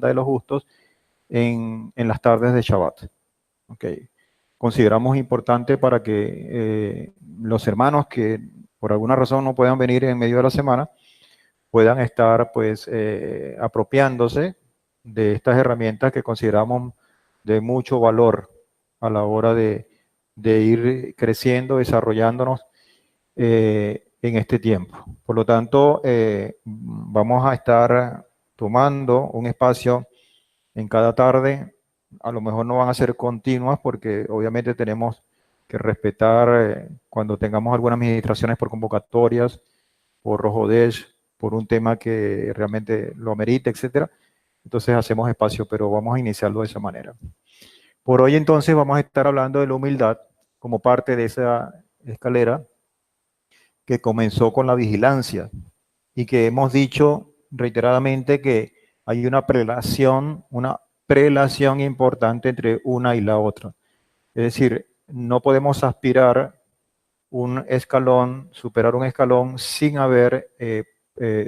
de los justos en las tardes de Shabbat. Okay. Consideramos importante para que los hermanos que por alguna razón no puedan venir en medio de la semana puedan estar pues apropiándose de estas herramientas que consideramos de mucho valor a la hora de ir creciendo, desarrollándonos en este tiempo. Por lo tanto, vamos a estar tomando un espacio en cada tarde. A lo mejor no van a ser continuas porque obviamente tenemos que respetar cuando tengamos algunas administraciones por convocatorias, por Rojodesh, por un tema que realmente lo amerite, etcétera. Entonces hacemos espacio, pero vamos a iniciarlo de esa manera. Por hoy entonces vamos a estar hablando de la humildad como parte de esa escalera que comenzó con la vigilancia y que hemos dicho reiteradamente que hay una prelación importante entre una y la otra. Es decir, no podemos aspirar un escalón, superar un escalón sin haber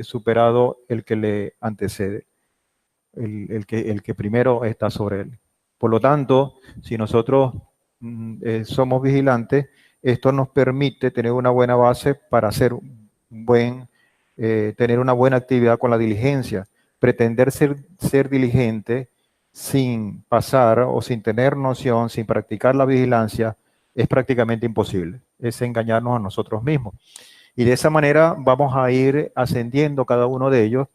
superado el que le antecede, el que primero está sobre él. Por lo tanto, si nosotros somos vigilantes, esto nos permite tener una buena base para hacer tener una buena actividad con la diligencia. Pretender ser diligente sin pasar o sin tener noción, sin practicar la vigilancia, es prácticamente imposible. Es engañarnos a nosotros mismos. Y de esa manera vamos a ir ascendiendo cada uno de ellos.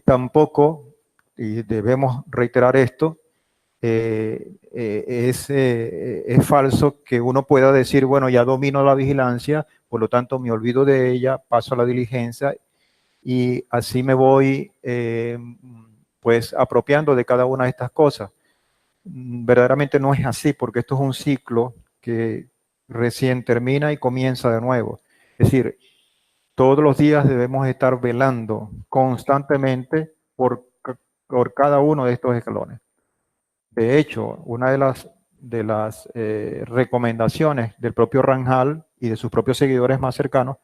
Tampoco, y debemos reiterar esto, es falso que uno pueda decir, bueno, ya domino la vigilancia, por lo tanto me olvido de ella, paso a la diligencia y así me voy pues apropiando de cada una de estas cosas. Verdaderamente no es así, porque esto es un ciclo que recién termina y comienza de nuevo. Es decir, todos los días debemos estar velando constantemente por cada uno de estos escalones. De hecho, una de las recomendaciones del propio Ranjal y de sus propios seguidores más cercanos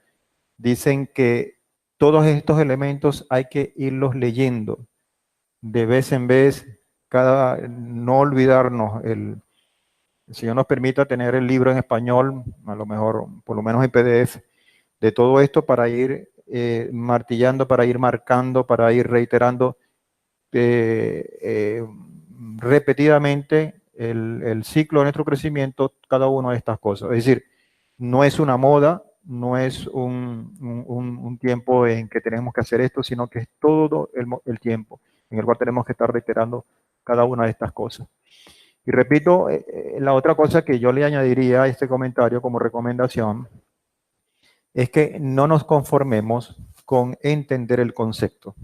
dicen que todos estos elementos hay que irlos leyendo de vez en vez, no olvidarnos. El Señor nos permita tener el libro en español, a lo mejor, por lo menos en PDF, de todo esto para ir martillando, para ir marcando, para ir reiterando repetidamente el ciclo de nuestro crecimiento, cada una de estas cosas. Es decir, no es una moda, no es un tiempo en que tenemos que hacer esto, sino que es todo el tiempo en el cual tenemos que estar reiterando cada una de estas cosas. Y repito, la otra cosa que yo le añadiría a este comentario como recomendación es que no nos conformemos con entender el concepto.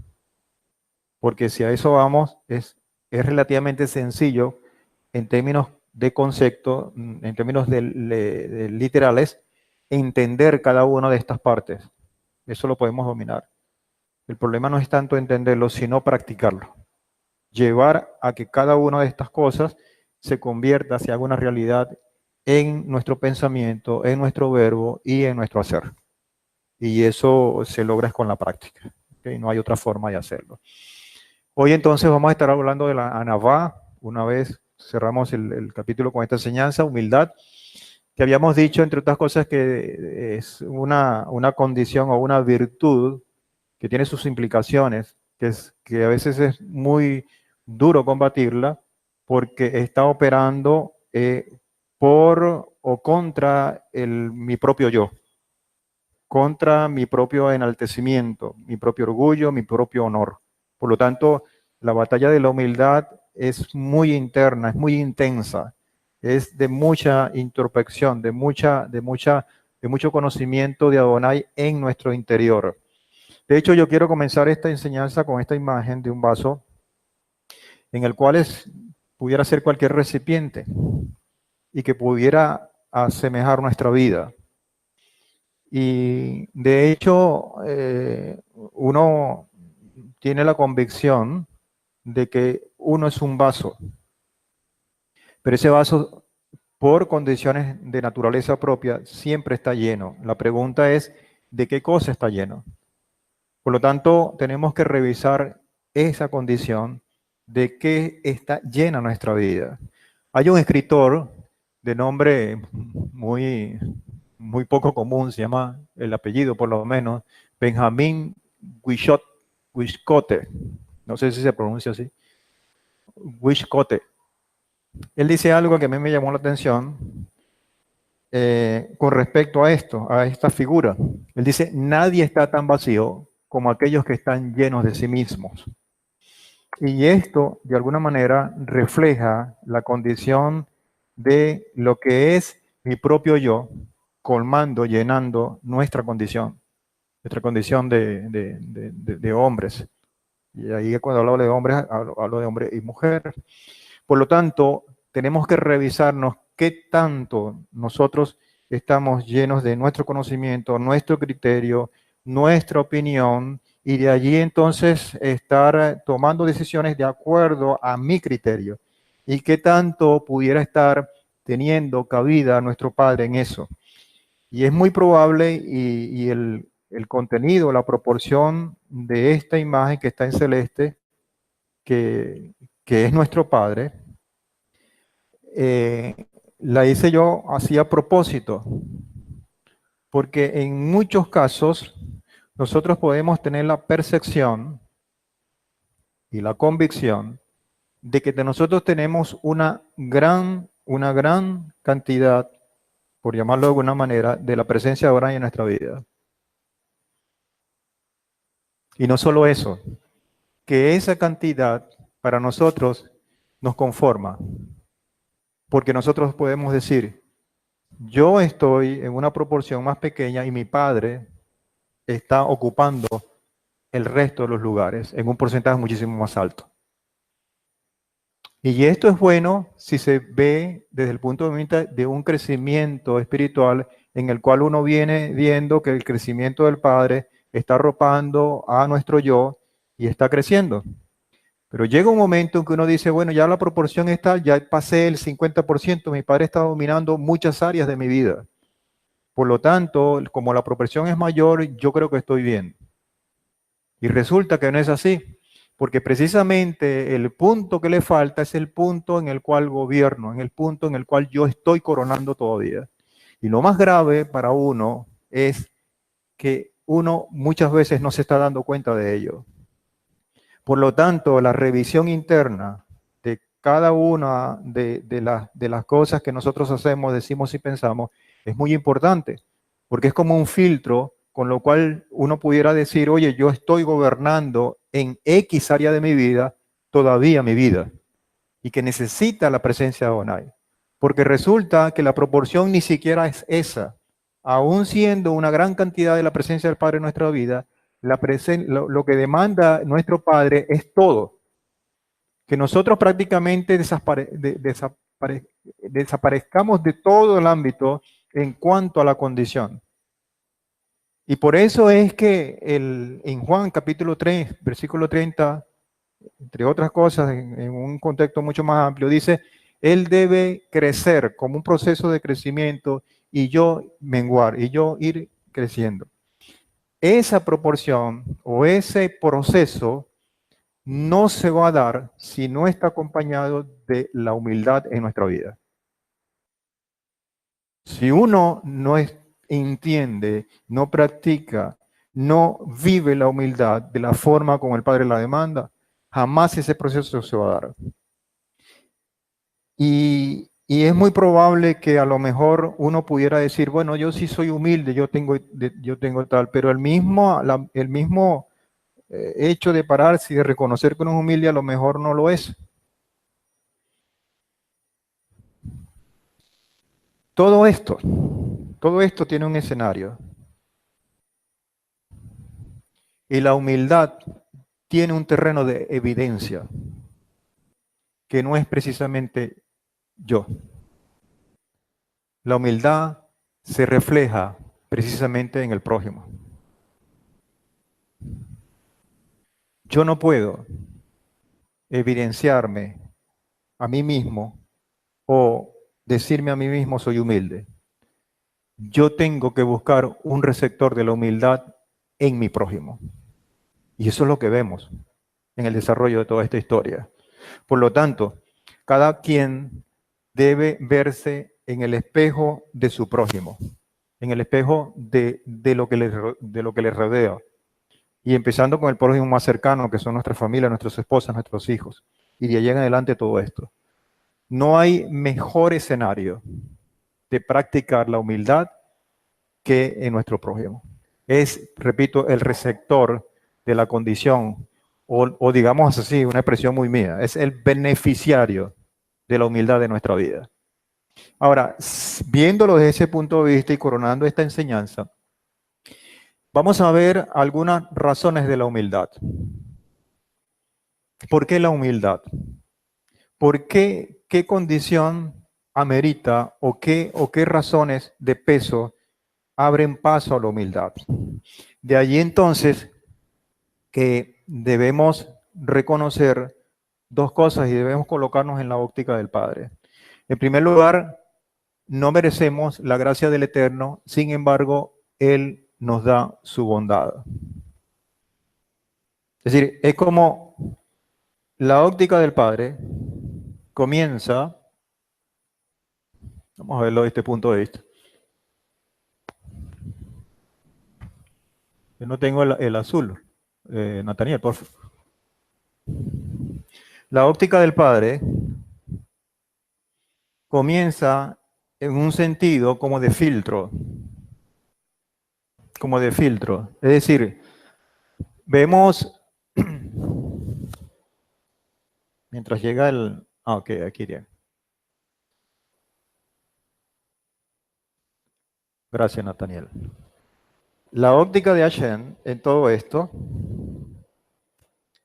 Porque si a eso vamos, es relativamente sencillo en términos de concepto, en términos de literales, entender cada una de estas partes. Eso lo podemos dominar. El problema no es tanto entenderlo, sino practicarlo. Llevar a que cada una de estas cosas se convierta, se haga una realidad en nuestro pensamiento, en nuestro verbo y en nuestro hacer. Y eso se logra con la práctica. ¿Okay? No hay otra forma de hacerlo. Hoy entonces vamos a estar hablando de la Anavá. Una vez cerramos el capítulo con esta enseñanza, humildad, que habíamos dicho, entre otras cosas, que es una condición o una virtud que tiene sus implicaciones, que a veces es muy duro combatirla porque está operando por o contra mi propio yo, contra mi propio enaltecimiento, mi propio orgullo, mi propio honor. Por lo tanto, la batalla de la humildad es muy interna, es muy intensa, es de mucha introspección, de mucho conocimiento de Adonai en nuestro interior. De hecho, yo quiero comenzar esta enseñanza con esta imagen de un vaso en el cual pudiera ser cualquier recipiente y que pudiera asemejar nuestra vida. Y de hecho, uno tiene la convicción de que uno es un vaso, pero ese vaso, por condiciones de naturaleza propia, siempre está lleno. La pregunta es, ¿de qué cosa está lleno? Por lo tanto, tenemos que revisar esa condición de que está llena nuestra vida. Hay un escritor de nombre muy, muy poco común, se llama el apellido por lo menos, Benjamín Wiscote, no sé si se pronuncia así, Wiscote. Él dice algo que a mí me llamó la atención con respecto a esto, a esta figura. Él dice, nadie está tan vacío como aquellos que están llenos de sí mismos. Y esto, de alguna manera, refleja la condición de lo que es mi propio yo, colmando, llenando nuestra condición de hombres. Y ahí cuando hablo de hombres, hablo de hombre y mujer. Por lo tanto, tenemos que revisarnos qué tanto nosotros estamos llenos de nuestro conocimiento, nuestro criterio, nuestra opinión, y de allí entonces estar tomando decisiones de acuerdo a mi criterio. Y qué tanto pudiera estar teniendo cabida nuestro Padre en eso. Y es muy probable, y el contenido, la proporción de esta imagen que está en celeste, que es nuestro Padre, la hice yo así a propósito, porque en muchos casos nosotros podemos tener la percepción y la convicción de que de nosotros tenemos una gran cantidad, por llamarlo de alguna manera, de la presencia de Abraham en nuestra vida. Y no solo eso, que esa cantidad para nosotros nos conforma, porque nosotros podemos decir, yo estoy en una proporción más pequeña y mi Padre está ocupando el resto de los lugares en un porcentaje muchísimo más alto. Y esto es bueno si se ve desde el punto de vista de un crecimiento espiritual en el cual uno viene viendo que el crecimiento del Padre está arropando a nuestro yo y está creciendo. Pero llega un momento en que uno dice, bueno, ya la proporción está, ya pasé el 50%, mi Padre está dominando muchas áreas de mi vida. Por lo tanto, como la proporción es mayor, yo creo que estoy bien. Y resulta que no es así, porque precisamente el punto que le falta es el punto en el cual gobierno, en el punto en el cual yo estoy coronando todavía. Y lo más grave para uno es que uno muchas veces no se está dando cuenta de ello. Por lo tanto, la revisión interna de cada una de las cosas que nosotros hacemos, decimos y pensamos es muy importante, porque es como un filtro con lo cual uno pudiera decir, oye, yo estoy gobernando en X área de mi vida, todavía mi vida, y que necesita la presencia de Adonai. Porque resulta que la proporción ni siquiera es esa. Aún siendo una gran cantidad de la presencia del Padre en nuestra vida, lo que demanda nuestro Padre es todo. Que nosotros prácticamente desaparezcamos de todo el ámbito en cuanto a la condición. Y por eso es que en Juan capítulo 3, versículo 30, entre otras cosas, en un contexto mucho más amplio, dice, Él debe crecer como un proceso de crecimiento y yo menguar, y yo ir creciendo. Esa proporción o ese proceso no se va a dar si no está acompañado de la humildad en nuestra vida. Si uno no entiende, no practica, no vive la humildad de la forma como el Padre la demanda, jamás ese proceso se va a dar. Y es muy probable que a lo mejor uno pudiera decir, bueno, yo sí soy humilde, yo tengo tal, pero el mismo hecho de pararse y de reconocer que uno es humilde a lo mejor no lo es. Todo esto tiene un escenario. Y la humildad tiene un terreno de evidencia, que no es precisamente yo. La humildad se refleja precisamente en el prójimo. Yo no puedo evidenciarme a mí mismo o decirme a mí mismo soy humilde. Yo tengo que buscar un receptor de la humildad en mi prójimo. Y eso es lo que vemos. en el desarrollo de toda esta historia. Por lo tanto, cada quien debe verse en el espejo de su prójimo, en el espejo de lo que le rodea. Y empezando con el prójimo más cercano, que son nuestra familia, nuestras esposas, nuestros hijos. Y de allá en adelante todo esto. No hay mejor escenario de practicar la humildad que en nuestro prójimo. Es, repito, el receptor de la condición, o digamos así, una expresión muy mía, es el beneficiario de la humildad de nuestra vida. Ahora, viéndolo desde ese punto de vista y coronando esta enseñanza, vamos a ver algunas razones de la humildad. ¿Por qué la humildad? ¿Por qué condición amerita o qué razones de peso abren paso a la humildad? De allí entonces que debemos reconocer dos cosas y debemos colocarnos en la óptica del Padre. En primer lugar, no merecemos la gracia del Eterno, sin embargo, Él nos da su bondad. Es decir, es como la óptica del Padre comienza, vamos a verlo desde este punto de vista. Yo no tengo el azul, Nathaniel, por favor. La óptica del Padre comienza en un sentido como de filtro. Como de filtro. Es decir, vemos, mientras llega el... Ah, ok, aquí ya. Gracias, Nathaniel. La óptica de Hashem en todo esto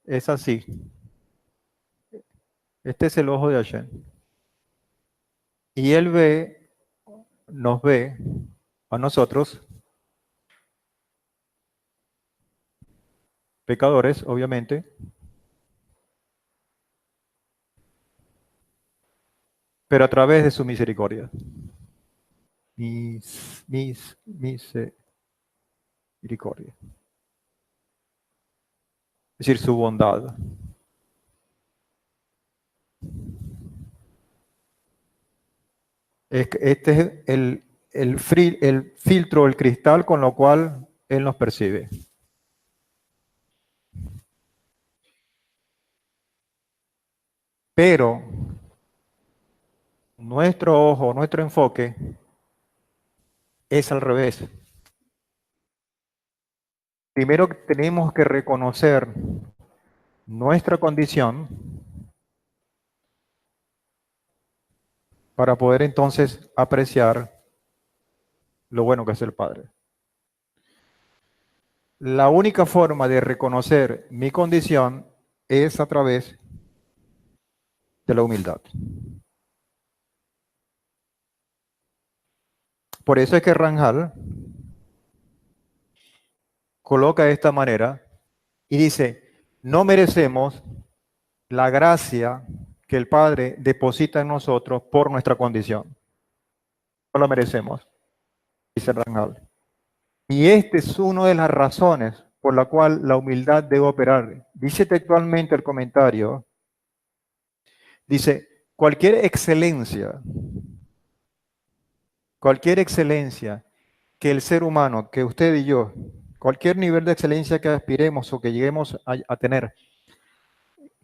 es así. Este es el ojo de Hashem. Y Él nos ve a nosotros, pecadores, obviamente, pero a través de su misericordia. Misericordia. Es decir, su bondad. Este es el filtro, el cristal con lo cual Él nos percibe. Pero nuestro ojo, nuestro enfoque es al revés. Primero tenemos que reconocer nuestra condición para poder entonces apreciar lo bueno que es el Padre. La única forma de reconocer mi condición es a través de la humildad. Por eso es que Ranjal coloca de esta manera y dice, no merecemos la gracia que el Padre deposita en nosotros por nuestra condición. No la merecemos, dice Ranjal. Y esta es una de las razones por la cual la humildad debe operar. Dice textualmente el comentario, dice, cualquier excelencia que el ser humano, que usted y yo, cualquier nivel de excelencia que aspiremos o que lleguemos a tener,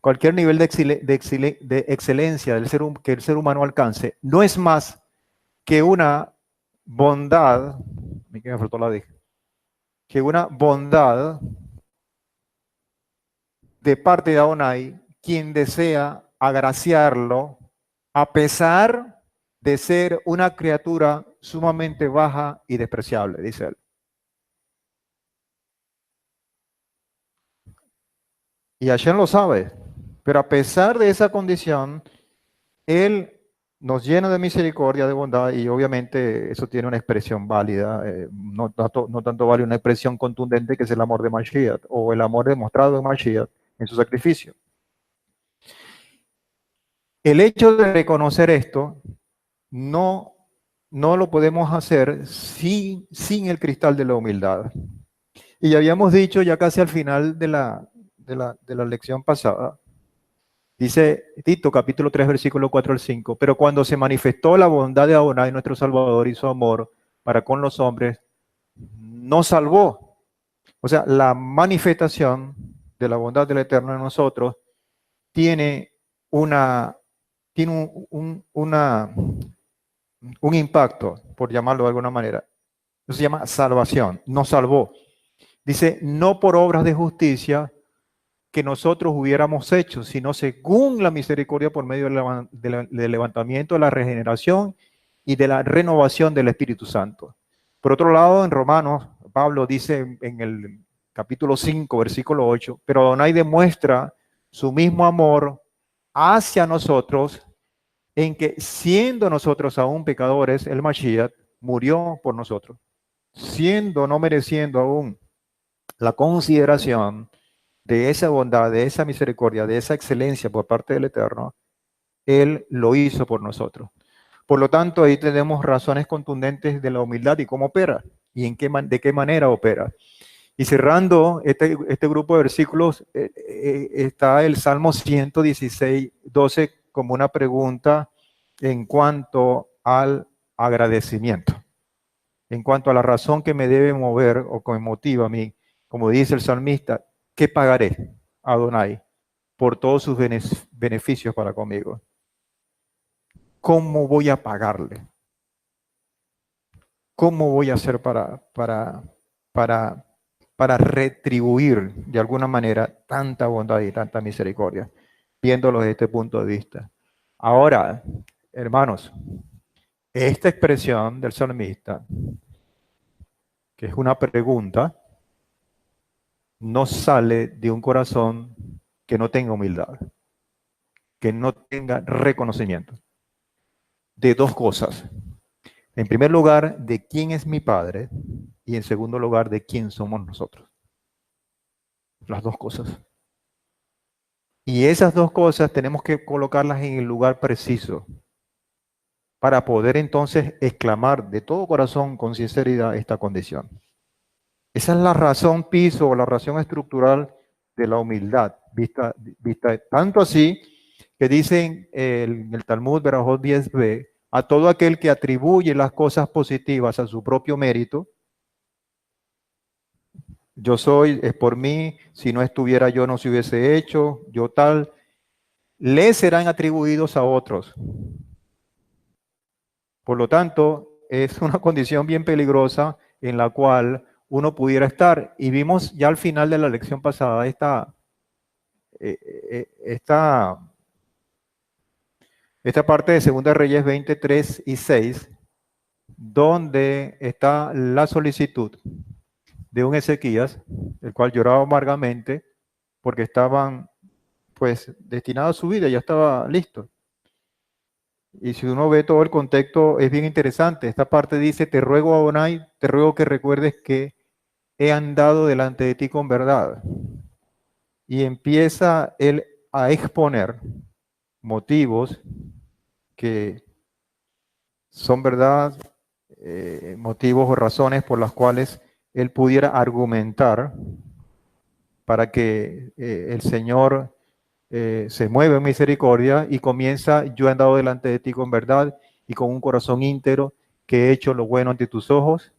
cualquier nivel de excelencia que el ser humano alcance, no es más que una bondad, me faltó la D, que una bondad de parte de Adonai, quien desea agraciarlo, a pesar de ser una criatura sumamente baja y despreciable, dice él. Y Hashem lo sabe, pero a pesar de esa condición, Él nos llena de misericordia, de bondad, y obviamente eso tiene una expresión válida, no tanto vale una expresión contundente que es el amor de Mashiach, o el amor demostrado en Mashiach en su sacrificio. El hecho de reconocer esto no lo podemos hacer sin el cristal de la humildad. Y ya habíamos dicho ya casi al final de de la lección pasada. Dice Tito, capítulo 3, versículo 4 al 5, pero cuando se manifestó la bondad de Adonai, nuestro Salvador, y su amor para con los hombres, nos salvó. O sea, la manifestación de la bondad del Eterno en nosotros tiene tiene un impacto, por llamarlo de alguna manera. Eso se llama salvación, nos salvó. Dice, no por obras de justicia que nosotros hubiéramos hecho, sino según la misericordia por medio del levantamiento, de la regeneración y de la renovación del Espíritu Santo. Por otro lado, en Romanos, Pablo dice en el capítulo 5, versículo 8, pero Adonai demuestra su mismo amor hacia nosotros en que siendo nosotros aún pecadores, el Mashiach murió por nosotros, siendo no mereciendo aún la consideración de esa bondad, de esa misericordia, de esa excelencia por parte del Eterno, Él lo hizo por nosotros. Por lo tanto, ahí tenemos razones contundentes de la humildad y cómo opera y de qué manera opera. Y cerrando este grupo de versículos, está el Salmo 116, 12 como una pregunta en cuanto al agradecimiento, en cuanto a la razón que me debe mover o que me motiva a mí, como dice el salmista, ¿qué pagaré a Adonai por todos sus beneficios para conmigo? ¿Cómo voy a pagarle? ¿Cómo voy a hacer para, para retribuir de alguna manera tanta bondad y tanta misericordia, viéndolo desde este punto de vista? Ahora, hermanos, esta expresión del salmista, que es una pregunta, no sale de un corazón que no tenga humildad, que no tenga reconocimiento de dos cosas. En primer lugar, de quién es mi Padre, y en segundo lugar, de quién somos nosotros. Las dos cosas. Y esas dos cosas tenemos que colocarlas en el lugar preciso para poder entonces exclamar de todo corazón, con sinceridad, esta condición. Esa es la razón piso o la razón estructural de la humildad, vista tanto así que dicen en el Talmud Berajot 10b, a todo aquel que atribuye las cosas positivas a su propio mérito, yo soy, es por mí, si no estuviera yo no se hubiese hecho, yo tal, le serán atribuidos a otros. Por lo tanto, es una condición bien peligrosa en la cual uno pudiera estar. Y vimos ya al final de la lección pasada esta parte de 2 Reyes 23 y 6, donde está la solicitud de un Ezequías, el cual lloraba amargamente porque estaban pues destinados a su vida, ya estaba listo. Y si uno ve todo el contexto, es bien interesante. Esta parte dice, te ruego, Adonai, te ruego que recuerdes que he andado delante de ti con verdad. Y empieza él a exponer motivos que son verdad, motivos o razones por las cuales él pudiera argumentar para que el Señor se mueve en misericordia y comienza, yo he andado delante de ti con verdad y con un corazón íntegro, que he hecho lo bueno ante tus ojos.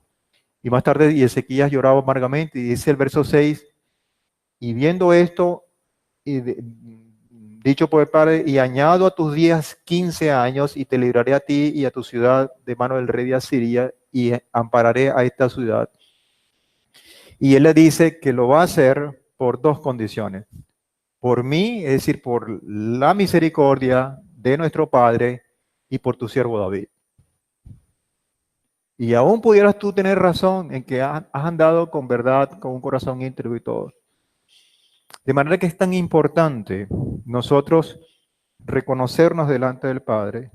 Y más tarde, y Ezequías lloraba amargamente, y dice el verso 6, y viendo esto, dicho por el Padre, y añado a tus días 15 años, y te libraré a ti y a tu ciudad de mano del rey de Asiria, y ampararé a esta ciudad. Y él le dice que lo va a hacer por dos condiciones. Por mí, es decir, por la misericordia de nuestro Padre y por tu siervo David. Y aún pudieras tú tener razón en que has andado con verdad, con un corazón íntegro y todo. De manera que es tan importante nosotros reconocernos delante del Padre,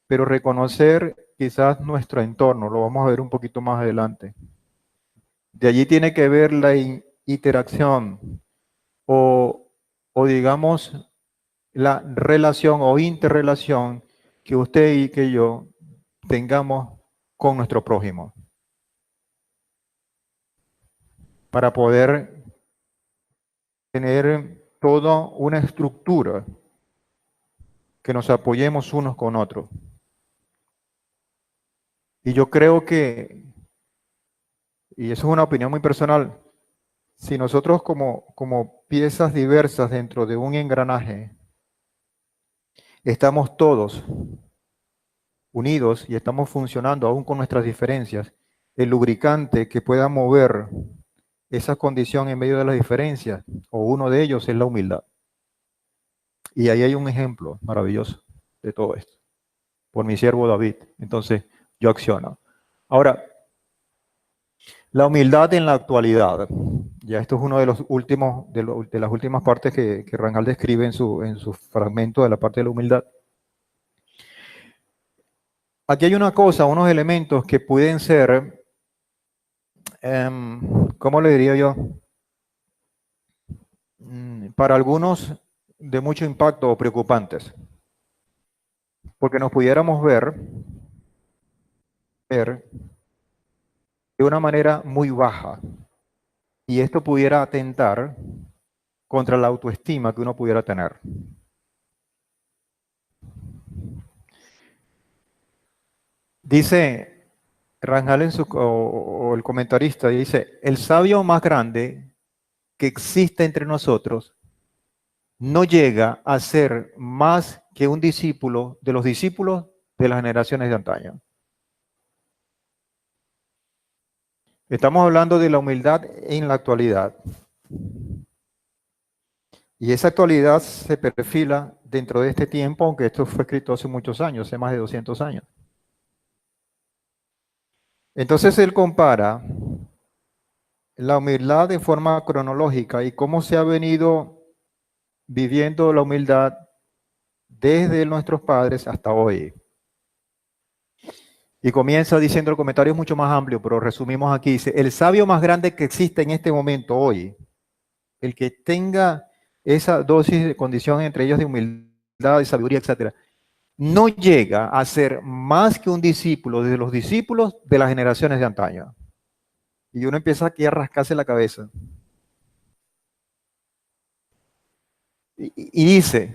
pero reconocer quizás nuestro entorno, lo vamos a ver un poquito más adelante. De allí tiene que ver la interacción o digamos la relación o interrelación que usted y que yo tengamos con nuestro prójimo, para poder tener toda una estructura que nos apoyemos unos con otros. Y yo creo que, y eso es una opinión muy personal, si nosotros como piezas diversas dentro de un engranaje estamos todos unidos y estamos funcionando aún con nuestras diferencias, el lubricante que pueda mover esa condición en medio de las diferencias, o uno de ellos es la humildad. Y ahí hay un ejemplo maravilloso de todo esto, por mi siervo David. Entonces, yo acciono. Ahora, la humildad en la actualidad. Ya esto es uno de los últimos, de las últimas partes que Rangel describe en su fragmento de la parte de la humildad. Aquí hay una cosa, unos elementos que pueden ser, ¿cómo le diría yo? Para algunos de mucho impacto o preocupantes. Porque nos pudiéramos ver de una manera muy baja. Y esto pudiera atentar contra la autoestima que uno pudiera tener. Dice Rangel o el comentarista, dice, el sabio más grande que existe entre nosotros no llega a ser más que un discípulo de los discípulos de las generaciones de antaño. Estamos hablando de la humildad en la actualidad. Y esa actualidad se perfila dentro de este tiempo, aunque esto fue escrito hace muchos años, hace más de 200 años. Entonces él compara la humildad de forma cronológica y cómo se ha venido viviendo la humildad desde nuestros padres hasta hoy. Y comienza diciendo el comentario es mucho más amplio, pero resumimos aquí. Dice, el sabio más grande que existe en este momento hoy, el que tenga esa dosis de condición entre ellos de humildad, de sabiduría, etcétera, no llega a ser más que un discípulo de los discípulos de las generaciones de antaño. Y uno empieza aquí a rascarse la cabeza. Y dice,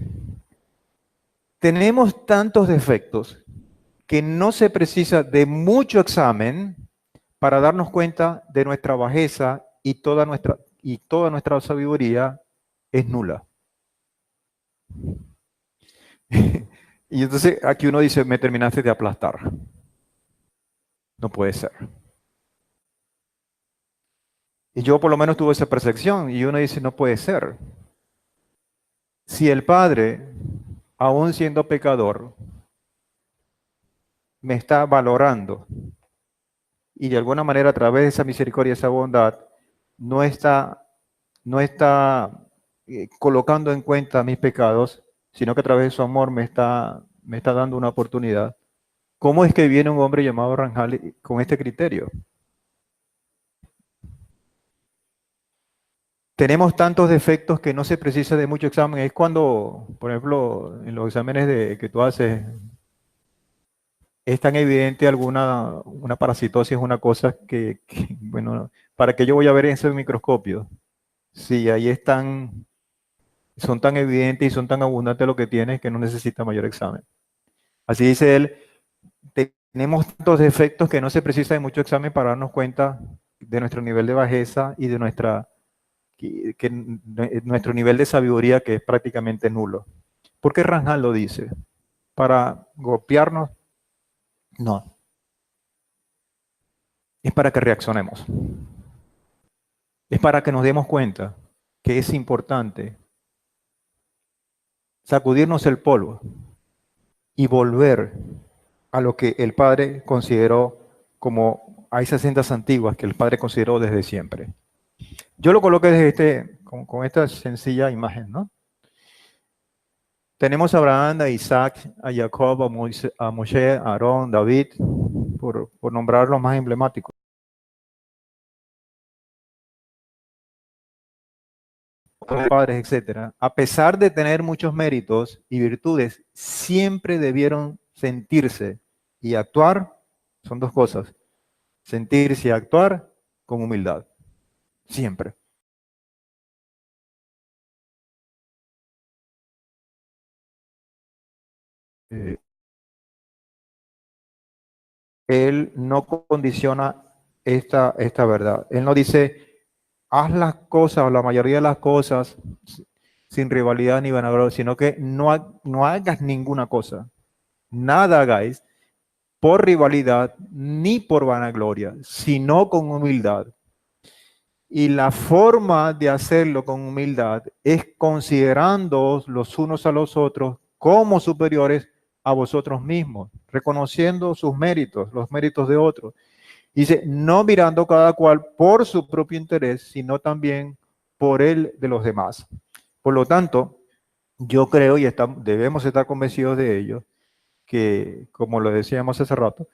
tenemos tantos defectos que no se precisa de mucho examen para darnos cuenta de nuestra bajeza y toda nuestra sabiduría es nula. Y entonces aquí uno dice, me terminaste de aplastar. No puede ser. Y yo por lo menos tuve esa percepción y uno dice, no puede ser. Si el Padre, aún siendo pecador, me está valorando y de alguna manera a través de esa misericordia, esa bondad, no está, no está colocando en cuenta mis pecados, sino que a través de su amor me está dando una oportunidad. ¿Cómo es que viene un hombre llamado Rangel con este criterio? Tenemos tantos defectos que no se precisa de mucho examen. Es cuando, por ejemplo, en los exámenes que tú haces, es tan evidente una parasitosis, una cosa bueno, ¿para qué yo voy a ver ese microscopio? Sí, ahí son tan evidentes y son tan abundantes lo que tienes que no necesita mayor examen. Así dice él, tenemos tantos defectos que no se precisa de mucho examen para darnos cuenta de nuestro nivel de bajeza y de nuestro nivel de sabiduría que es prácticamente nulo. ¿Por qué Rangel lo dice? ¿Para golpearnos? No, es para que reaccionemos. Es para que nos demos cuenta que es importante sacudirnos el polvo y volver a lo que el Padre consideró como hay 60 antiguas que el Padre consideró desde siempre. Yo lo coloqué desde con esta sencilla imagen, ¿no? Tenemos a Abraham, a Isaac, a Jacob, a Moshe, a Aarón, David, por nombrar los más emblemáticos. Padres, etcétera, a pesar de tener muchos méritos y virtudes, siempre debieron sentirse y actuar, son dos cosas, sentirse y actuar con humildad, siempre. Él no condiciona esta verdad. Él no dice, haz las cosas o la mayoría de las cosas sin rivalidad ni vanagloria, sino que no hagas ninguna cosa. Nada hagáis por rivalidad ni por vanagloria, sino con humildad. Y la forma de hacerlo con humildad es considerándoos los unos a los otros como superiores a vosotros mismos, reconociendo sus méritos, los méritos de otros. Dice, no mirando cada cual por su propio interés, sino también por el de los demás. Por lo tanto, yo creo y debemos estar convencidos de ello, que como lo decíamos hace rato,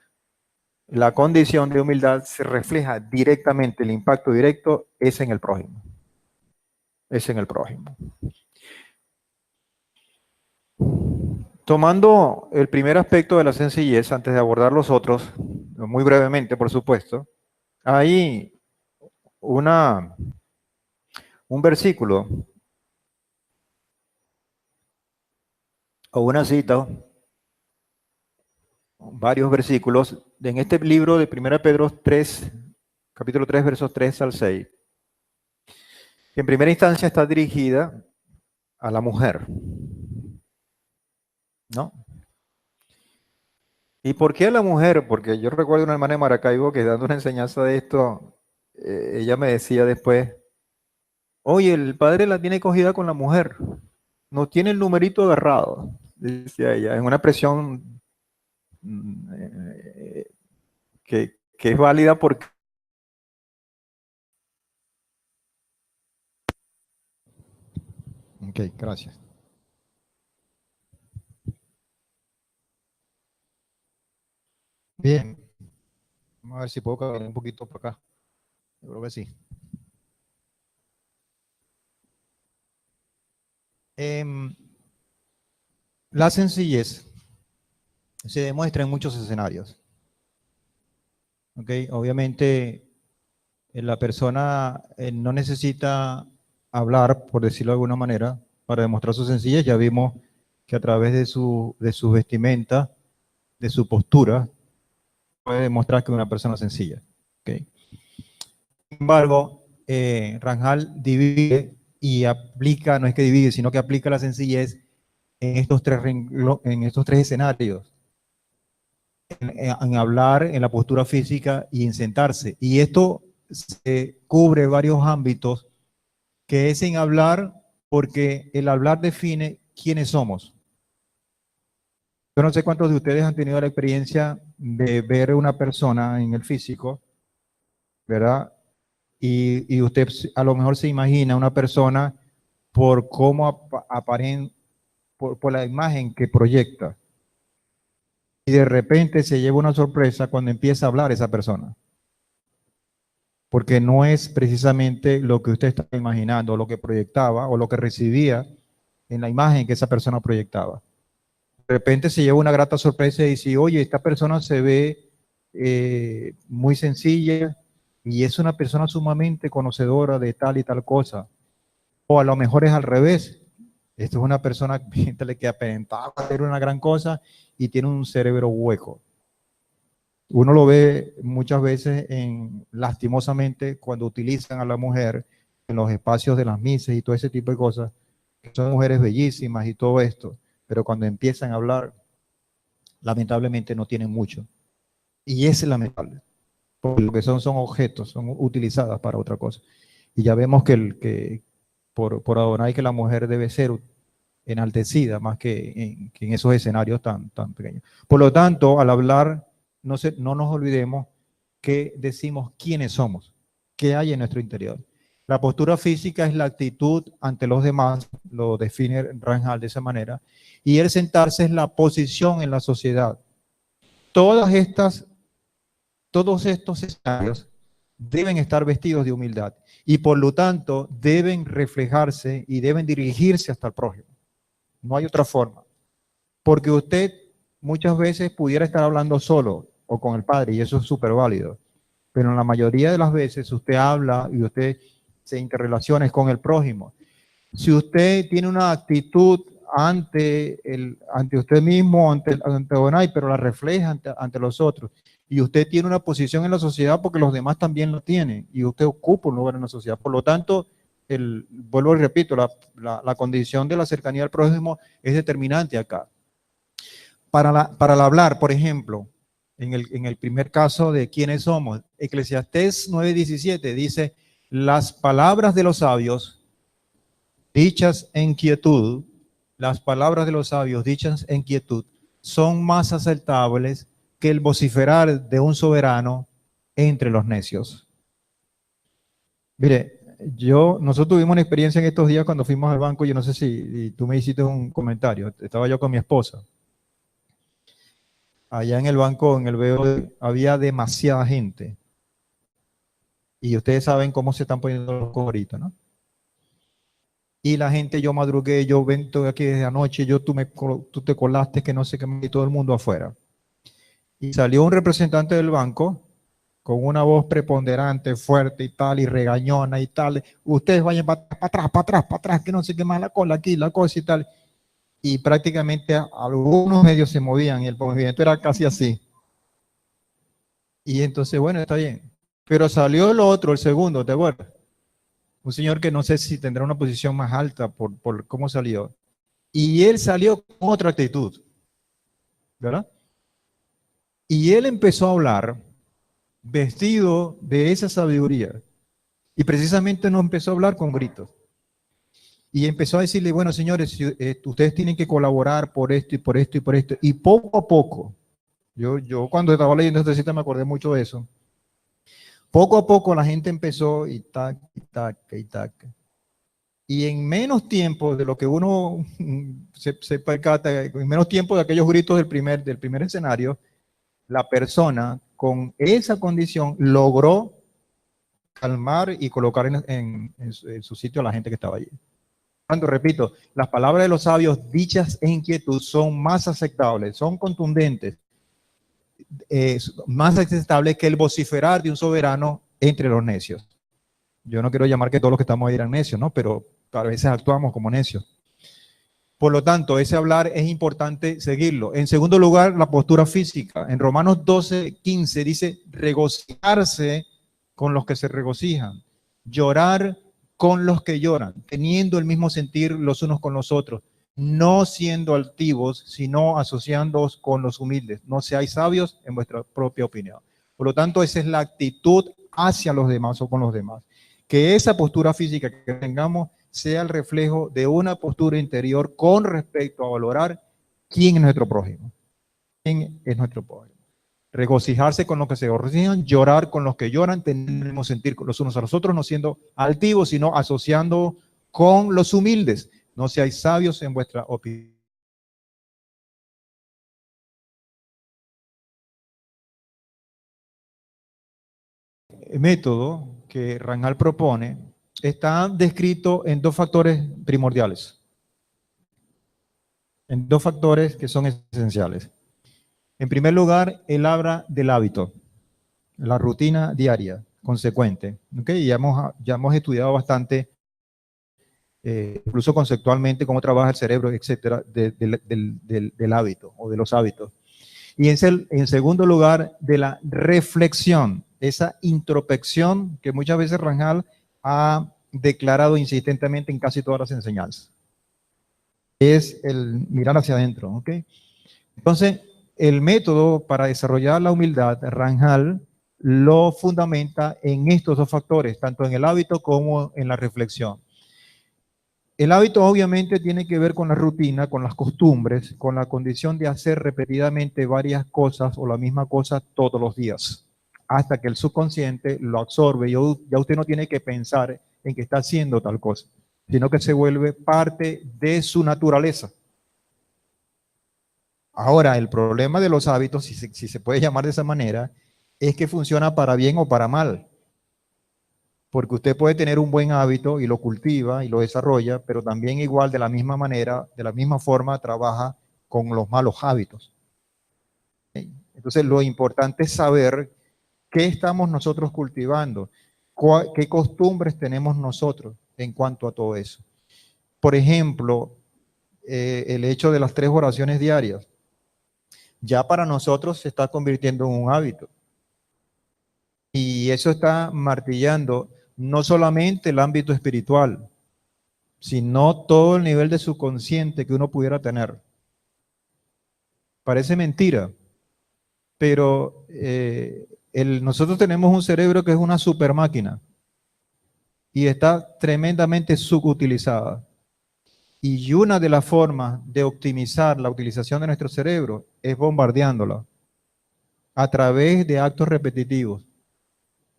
la condición de humildad se refleja directamente, el impacto directo es en el prójimo. Es en el prójimo. Tomando el primer aspecto de la sencillez, antes de abordar los otros, muy brevemente, por supuesto, hay un versículo o una cita, varios versículos, en este libro de 1 Pedro 3, capítulo 3, versos 3 al 6, que en primera instancia está dirigida a la mujer, ¿no? ¿Y por qué a la mujer? Porque yo recuerdo una hermana de Maracaibo que dando una enseñanza de esto, ella me decía después, oye, el padre la tiene cogida con la mujer, no tiene el numerito agarrado, decía ella, en una presión que es válida porque... Ok, gracias. Bien, vamos a ver si puedo cambiar un poquito para acá. Yo creo que sí. La sencillez se demuestra en muchos escenarios. ¿Okay? Obviamente, la persona no necesita hablar, por decirlo de alguna manera, para demostrar su sencillez. Ya vimos que a través de su vestimenta, de su postura, puede demostrar que es una persona sencilla. ¿Okay? Sin embargo, Ranjal divide y aplica, no es que divide, sino que aplica la sencillez en estos tres escenarios. En hablar, en la postura física y en sentarse. Y esto se cubre varios ámbitos, que es en hablar, porque el hablar define quiénes somos. Yo no sé cuántos de ustedes han tenido la experiencia de ver una persona en el físico, ¿verdad? Y usted a lo mejor se imagina una persona por cómo aparenta, por la imagen que proyecta. Y de repente se lleva una sorpresa cuando empieza a hablar esa persona. Porque no es precisamente lo que usted estaba imaginando, lo que proyectaba o lo que recibía en la imagen que esa persona proyectaba. De repente se lleva una grata sorpresa y dice, oye, esta persona se ve muy sencilla y es una persona sumamente conocedora de tal y tal cosa. O a lo mejor es al revés. Esto es una persona que aparentaba hacer una gran cosa y tiene un cerebro hueco. Uno lo ve muchas veces lastimosamente cuando utilizan a la mujer en los espacios de las misas y todo ese tipo de cosas, que son mujeres bellísimas y todo esto, pero cuando empiezan a hablar, lamentablemente no tienen mucho. Y es lamentable, porque lo que son objetos, son utilizadas para otra cosa. Y ya vemos que por Adonai que la mujer debe ser enaltecida más que en esos escenarios tan pequeños. Por lo tanto, al hablar, no nos olvidemos que decimos quiénes somos, qué hay en nuestro interior. La postura física es la actitud ante los demás, lo define Ranjal de esa manera, y el sentarse es la posición en la sociedad. Todos estos escenarios deben estar vestidos de humildad y por lo tanto deben reflejarse y deben dirigirse hasta el prójimo. No hay otra forma. Porque usted muchas veces pudiera estar hablando solo o con el Padre y eso es súper válido. Pero en la mayoría de las veces usted habla y usted se interrelaciona con el prójimo. Si usted tiene una actitud ante usted mismo, ante Donai, pero la refleja ante los otros. Y usted tiene una posición en la sociedad porque los demás también lo tienen, y usted ocupa un lugar en la sociedad. Por lo tanto, vuelvo y repito, la condición de la cercanía al prójimo es determinante acá. Para el hablar, por ejemplo, en el primer caso de quiénes somos, Eclesiastés 9:17 dice, las palabras de los sabios dichas en quietud, las palabras de los sabios dichas en quietud son más aceptables que el vociferar de un soberano entre los necios. Mire, nosotros tuvimos una experiencia en estos días cuando fuimos al banco, yo no sé si tú me hiciste un comentario, estaba yo con mi esposa. Allá en el banco, en el BO, había demasiada gente. Y ustedes saben cómo se están poniendo los cosas ahorita, ¿no? Y la gente, yo madrugué, yo vengo aquí desde anoche, tú te colaste, que no sé qué, y todo el mundo afuera. Y salió un representante del banco con una voz preponderante, fuerte y tal, y regañona y tal. Ustedes vayan para atrás, que no sé qué más la cola aquí, la cosa y tal. Y prácticamente algunos medios se movían y el movimiento era casi así. Y entonces, bueno, está bien. Pero salió el otro, el segundo, ¿te acuerdas? Un señor que no sé si tendrá una posición más alta por cómo salió. Y él salió con otra actitud, ¿verdad? Y él empezó a hablar vestido de esa sabiduría. Y precisamente no empezó a hablar con gritos. Y empezó a decirle, bueno, señores, ustedes tienen que colaborar por esto y por esto y por esto. Y poco a poco, yo cuando estaba leyendo esta cita me acordé mucho de eso. Poco a poco la gente empezó y tac, y tac, y tac. Y en menos tiempo de lo que uno se percata, en menos tiempo de aquellos gritos del primer escenario, la persona con esa condición logró calmar y colocar en su sitio a la gente que estaba allí. Cuando repito, las palabras de los sabios dichas en quietud son más aceptables, son contundentes, más aceptables que el vociferar de un soberano entre los necios. Yo no quiero llamar que todos los que estamos ahí eran necios, ¿no? Pero a veces actuamos como necios. Por lo tanto, ese hablar es importante seguirlo. En segundo lugar, la postura física. En Romanos 12:15 dice regocijarse con los que se regocijan, llorar con los que lloran, teniendo el mismo sentir los unos con los otros, no siendo altivos, sino asociándoos con los humildes. No seáis sabios en vuestra propia opinión. Por lo tanto, esa es la actitud hacia los demás o con los demás. Que esa postura física que tengamos sea el reflejo de una postura interior con respecto a valorar quién es nuestro prójimo. ¿Quién es nuestro prójimo? Regocijarse con los que se regocijan, llorar con los que lloran, tener el mismo sentir los unos a los otros, no siendo altivos, sino asociando con los humildes. No seáis sabios en vuestra opinión. El método que Rangel propone está descrito en dos factores primordiales, en dos factores que son esenciales. En primer lugar, él habla del hábito, la rutina diaria, consecuente. ¿Okay? Ya hemos estudiado bastante, incluso conceptualmente, cómo trabaja el cerebro, etcétera, del hábito o de los hábitos. Y en segundo lugar, de la reflexión, esa introspección que muchas veces Rangel ha declarado insistentemente en casi todas las enseñanzas. Es el mirar hacia adentro, ¿ok? Entonces, el método para desarrollar la humildad, Rangel lo fundamenta en estos dos factores, tanto en el hábito como en la reflexión. El hábito obviamente tiene que ver con la rutina, con las costumbres, con la condición de hacer repetidamente varias cosas o la misma cosa todos los días, hasta que el subconsciente lo absorbe y ya usted no tiene que pensar en que está haciendo tal cosa, sino que se vuelve parte de su naturaleza. Ahora, el problema de los hábitos, si se puede llamar de esa manera, es que funciona para bien o para mal. Porque usted puede tener un buen hábito y lo cultiva y lo desarrolla, pero también igual de la misma manera, de la misma forma, trabaja con los malos hábitos. ¿Sí? Entonces, lo importante es saber qué estamos nosotros cultivando, qué costumbres tenemos nosotros en cuanto a todo eso. Por ejemplo, el hecho de las 3 oraciones diarias, ya para nosotros se está convirtiendo en un hábito. Y eso está martillando no solamente el ámbito espiritual, sino todo el nivel de subconsciente que uno pudiera tener. Parece mentira, pero nosotros tenemos un cerebro que es una super máquina y está tremendamente subutilizada. Y una de las formas de optimizar la utilización de nuestro cerebro es bombardeándola a través de actos repetitivos.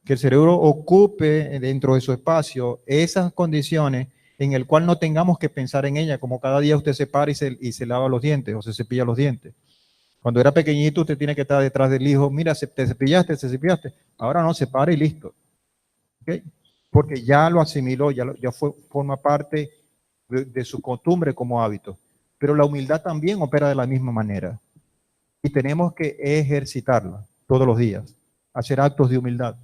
Que el cerebro ocupe dentro de su espacio esas condiciones en el cual no tengamos que pensar en ella, como cada día usted se para y se lava los dientes o se cepilla los dientes. Cuando era pequeñito usted tiene que estar detrás del hijo, mira, te cepillaste, te cepillaste. Ahora no, se para y listo. ¿Okay? Porque ya lo asimiló, forma parte de su costumbre como hábito. Pero la humildad también opera de la misma manera. Y tenemos que ejercitarla todos los días, hacer actos de humildad.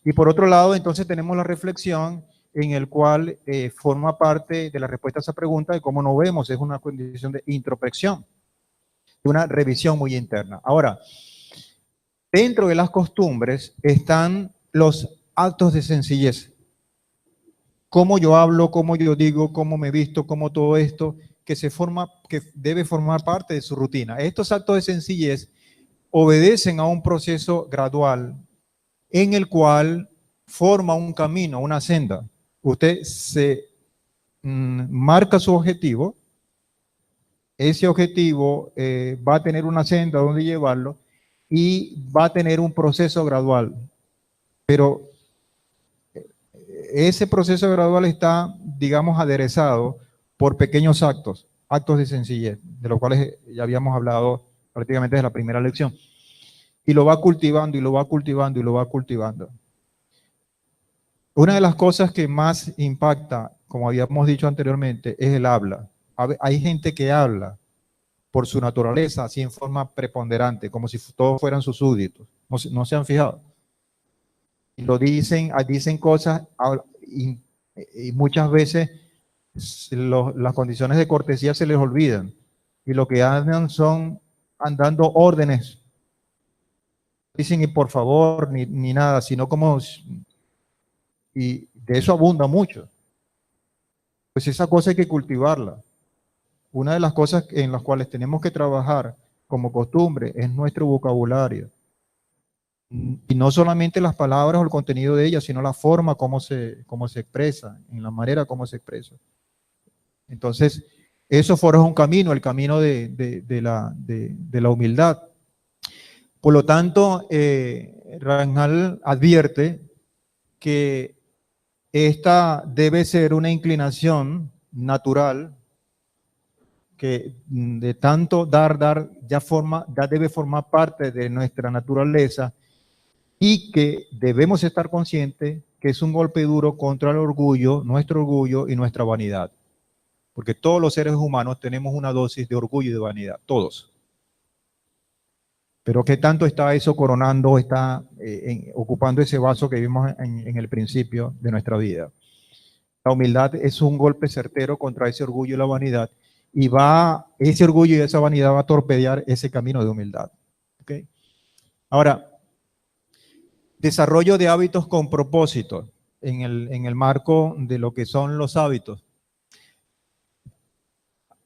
Y por otro lado, entonces tenemos la reflexión en el cual forma parte de la respuesta a esa pregunta de cómo nos vemos, es una condición de introspección, de una revisión muy interna. Ahora, dentro de las costumbres están los actos de sencillez. Cómo yo hablo, cómo yo digo, cómo me visto, cómo todo esto que debe formar parte de su rutina. Estos actos de sencillez obedecen a un proceso gradual en el cual forma un camino, una senda. Usted se marca su objetivo, ese objetivo va a tener una senda donde llevarlo y va a tener un proceso gradual. Pero ese proceso gradual está, digamos, aderezado por pequeños actos de sencillez, de los cuales ya habíamos hablado prácticamente desde la primera lección. Y lo va cultivando, y lo va cultivando, y lo va cultivando. Una de las cosas que más impacta, como habíamos dicho anteriormente, es el habla. Hay gente que habla por su naturaleza, así en forma preponderante, como si todos fueran sus súbditos. No se han fijado. Y lo dicen cosas, y muchas veces las condiciones de cortesía se les olvidan. Y lo que andan son dando órdenes. Dicen ni por favor, ni nada, sino como... Y de eso abunda mucho. Pues esa cosa hay que cultivarla. Una de las cosas en las cuales tenemos que trabajar como costumbre es nuestro vocabulario. Y no solamente las palabras o el contenido de ellas, sino la forma como se expresa, en la manera como se expresa. Entonces, eso forja un camino, el camino de la humildad. Por lo tanto, Rangel advierte que esta debe ser una inclinación natural que de tanto dar, ya debe formar parte de nuestra naturaleza y que debemos estar conscientes que es un golpe duro contra el orgullo, nuestro orgullo y nuestra vanidad. Porque todos los seres humanos tenemos una dosis de orgullo y de vanidad, todos. Pero ¿qué tanto está eso coronando, está ocupando ese vaso que vimos en el principio de nuestra vida? La humildad es un golpe certero contra ese orgullo y la vanidad, y ese orgullo y esa vanidad va a torpedear ese camino de humildad. ¿Okay? Ahora, desarrollo de hábitos con propósito en el marco de lo que son los hábitos.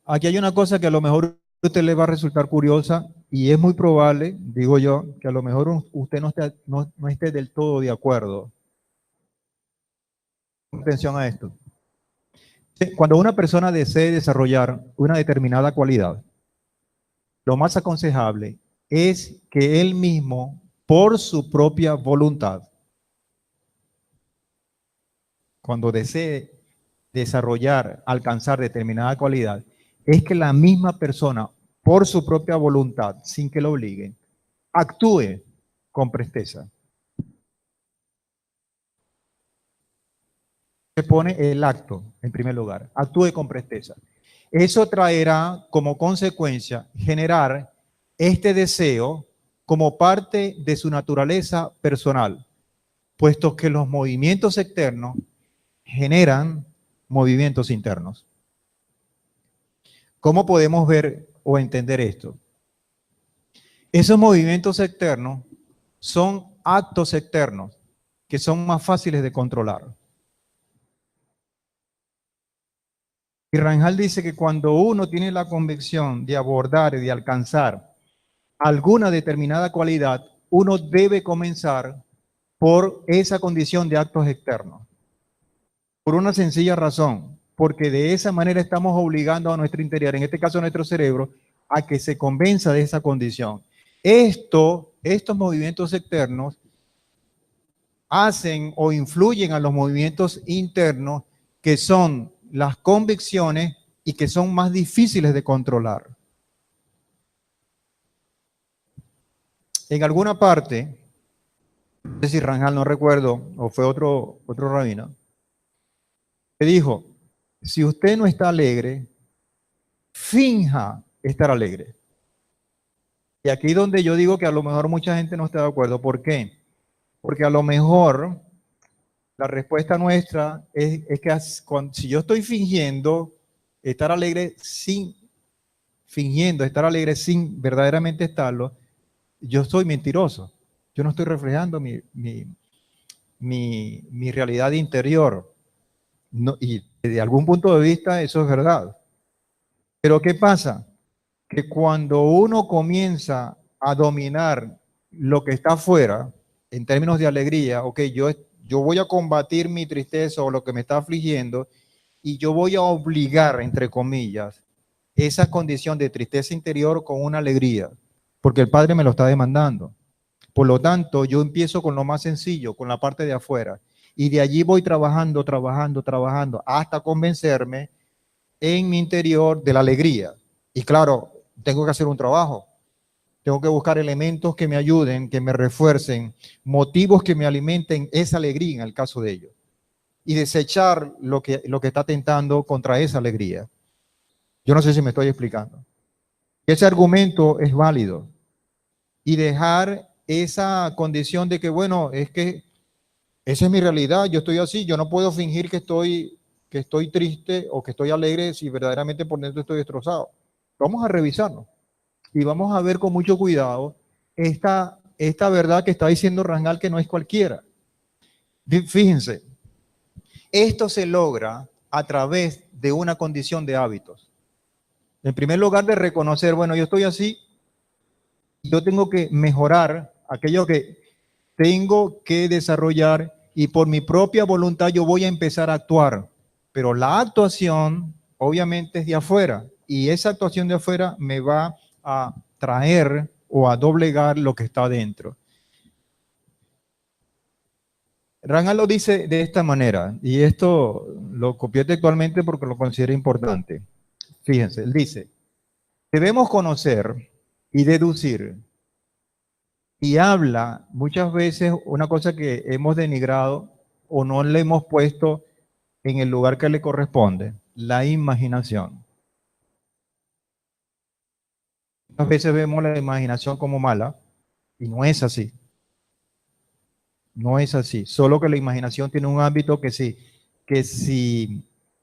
Aquí hay una cosa que a lo mejor a usted le va a resultar curiosa y es muy probable, digo yo, que a lo mejor usted no esté del todo de acuerdo. Atención a esto. Cuando una persona desee desarrollar una determinada cualidad, lo más aconsejable es que él mismo, por su propia voluntad, cuando desee desarrollar, alcanzar determinada cualidad, es que la misma persona, por su propia voluntad, sin que lo obliguen, actúe con presteza. Se pone el acto en primer lugar, actúe con presteza. Eso traerá como consecuencia generar este deseo como parte de su naturaleza personal, puesto que los movimientos externos generan movimientos internos. ¿Cómo podemos ver o entender esto? Esos movimientos externos son actos externos que son más fáciles de controlar. Y Rangel dice que cuando uno tiene la convicción de abordar y de alcanzar alguna determinada cualidad, uno debe comenzar por esa condición de actos externos. Por una sencilla razón, porque de esa manera estamos obligando a nuestro interior, en este caso a nuestro cerebro, a que se convenza de esa condición. Estos movimientos externos hacen o influyen a los movimientos internos, que son las convicciones y que son más difíciles de controlar. En alguna parte, no sé si Rangel, no recuerdo, o fue otro rabino, que dijo, si usted no está alegre, finja estar alegre. Y aquí donde yo digo que a lo mejor mucha gente no está de acuerdo. ¿Por qué? Porque a lo mejor la respuesta nuestra es que si yo estoy fingiendo estar alegre fingiendo estar alegre sin verdaderamente estarlo, yo soy mentiroso. Yo no estoy reflejando mi realidad interior. No, y desde algún punto de vista eso es verdad. Pero ¿qué pasa? Que cuando uno comienza a dominar lo que está afuera, en términos de alegría, ok, yo voy a combatir mi tristeza o lo que me está afligiendo y yo voy a obligar, entre comillas, esa condición de tristeza interior con una alegría, porque el Padre me lo está demandando. Por lo tanto, yo empiezo con lo más sencillo, con la parte de afuera, y de allí voy trabajando, hasta convencerme en mi interior de la alegría. Y claro, tengo que hacer un trabajo. Tengo que buscar elementos que me ayuden, que me refuercen, motivos que me alimenten esa alegría en el caso de ellos. Y desechar lo que está tentando contra esa alegría. Yo no sé si me estoy explicando. Ese argumento es válido. Y dejar esa condición de que, bueno, es que esa es mi realidad, yo estoy así, yo no puedo fingir que estoy triste o que estoy alegre si verdaderamente por dentro estoy destrozado. Vamos a revisarlo y vamos a ver con mucho cuidado esta verdad que está diciendo Rangel, que no es cualquiera. Fíjense, esto se logra a través de una condición de hábitos. En primer lugar, de reconocer, bueno, yo estoy así, yo tengo que mejorar aquello que tengo que desarrollar y por mi propia voluntad yo voy a empezar a actuar. Pero la actuación obviamente es de afuera y esa actuación de afuera me va a traer o a doblegar lo que está adentro. Rangel lo dice de esta manera y esto lo copié textualmente porque lo considero importante. Fíjense, él dice, debemos conocer y deducir. Y habla muchas veces una cosa que hemos denigrado o no le hemos puesto en el lugar que le corresponde, la imaginación. Muchas veces vemos la imaginación como mala y no es así. No es así. Solo que la imaginación tiene un ámbito que si